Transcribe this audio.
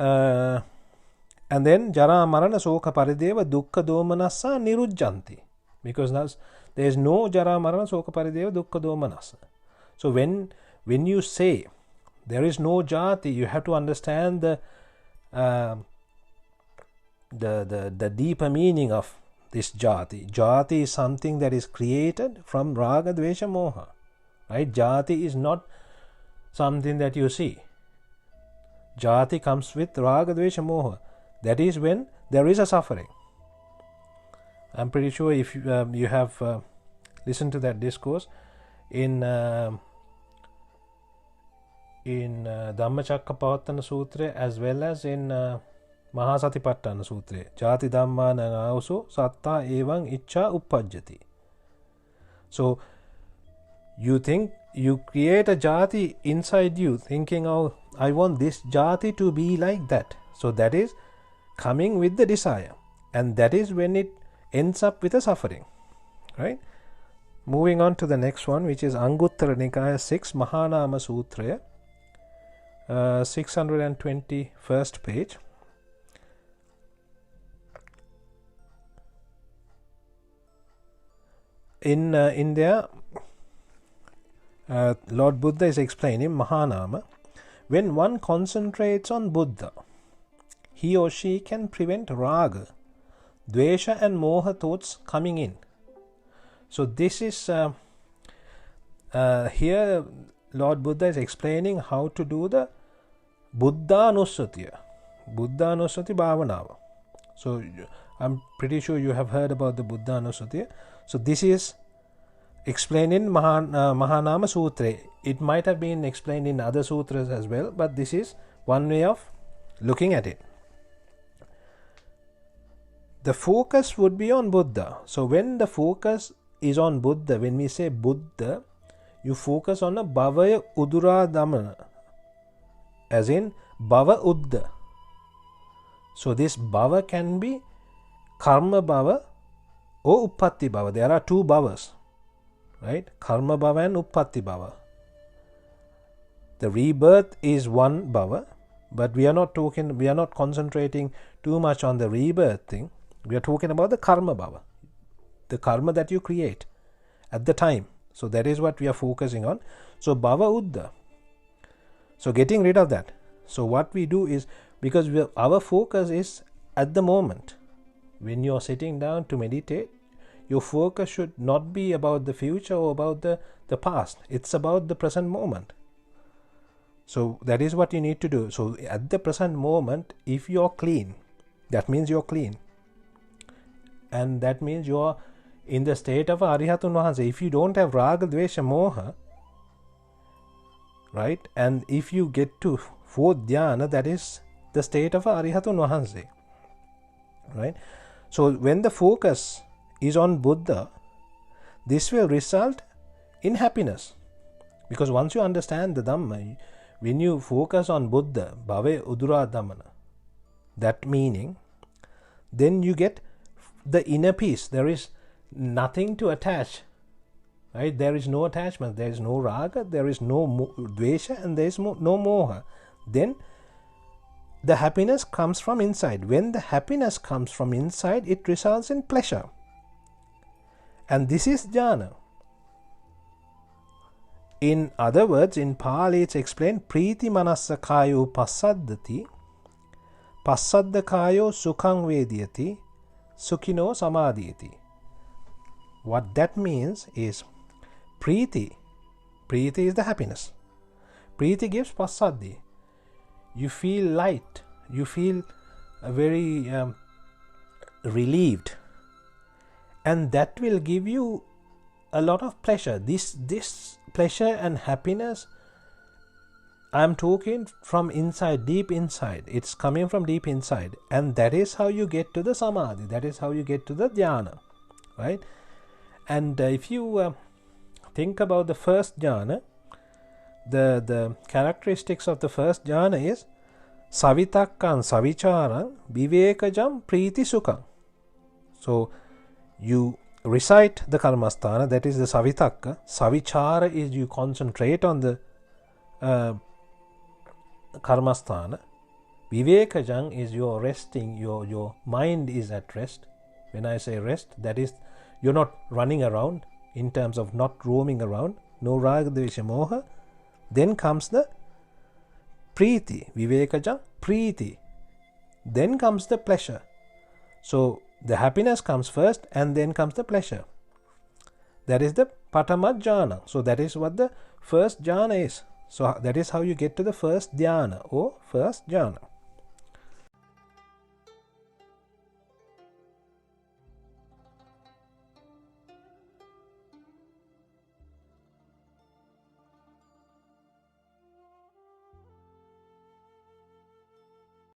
And then jara marana soka parideva dukkha domanassa nirujjanti. Because there is no jara marana soka parideva dukkha domanassa. So when you say there is no jati, you have to understand the deeper meaning of this jati. Jati is something that is created from raga, dvesha, moha. Right? Jati is not something that you see. Jati comes with raga, dvesha, moha. That is when there is a suffering. I'm pretty sure if you have listened to that discourse in Dhammacakkappavattana Sutra as well as in Mahasatipatthana Sutra. Jati dhamma nangausu satta evang iccha uppajjati. So you think you create a jati inside you, thinking, oh, I want this jati to be like that. So that is coming with the desire, and that is when it ends up with a suffering. Right? Moving on to the next one, which is Anguttara Nikaya 6 Mahanama Sutra, 621st page. In there, Lord Buddha is explaining Mahanama. When one concentrates on Buddha, he or she can prevent raga, dvesha and moha thoughts coming in. So this is here Lord Buddha is explaining how to do the Buddhanusatiya, Buddhanusati Bhavanava. So I'm pretty sure you have heard about the Buddhanusatiya. So this is explained in Mahanama Sutra. It might have been explained in other sutras as well, but this is one way of looking at it. The focus would be on Buddha. So when the focus is on Buddha, when we say Buddha, you focus on a bhavaya udura dhamana, as in bhava uddha. So this bhava can be karma bhava or uppatti bhava. There are two bhavas, right? Karma bhava and uppatti bhava. The rebirth is one bhava, but we are not concentrating too much on the rebirth thing. We are talking about the karma bhava, the karma that you create at the time. So that is what we are focusing on. So bhava uddha. So getting rid of that. So what we do is, because our focus is at the moment. When you are sitting down to meditate, your focus should not be about the future or about the past. It's about the present moment. So that is what you need to do. So at the present moment, if you are clean, that means you are clean. And that means you are in the state of Arihatun Vahanse. If you don't have Raga, Dvesha, Moha, right, and if you get to fourth dhyana, that is the state of Arihatun Vahanse, right? So when the focus is on Buddha, this will result in happiness. Because once you understand the Dhamma, when you focus on Buddha, Bhave Udura Dhammana, that meaning, then you get the inner peace. There is nothing to attach, right? There is no attachment, there is no raga, there is no dvesha, and there is no moha. Then the happiness comes from inside. When the happiness comes from inside, it results in pleasure, and this is jhana. In other words, in Pali it's explained, Priti manassa kayo passaddati, passadda kayo sukhang vediyati, sukhino samadhiyati. What that means is Priti. Priti is the happiness. Priti gives passaddhi. You feel light. You feel very relieved. And that will give you a lot of pleasure. This pleasure and happiness, I'm talking from inside, deep inside. It's coming from deep inside. And that is how you get to the samadhi. That is how you get to the dhyana. Right? And if you think about the first jhana, the characteristics of the first jhana is savitakkan savicharan vivekajam priti sukham. So you recite the karmasthana, that is the savitakka. Savichara is you concentrate on the karmasthana. Vivekajang is your resting, your mind is at rest. When I say rest, that is, you're not running around in terms of not roaming around. No raga dvesha moha. Then comes the Preeti. Vivekajang, Preeti. Then comes the pleasure. So the happiness comes first and then comes the pleasure. That is the Patama Jhana. So that is what the first jhana is. So that is how you get to the first dhyana or first jhana.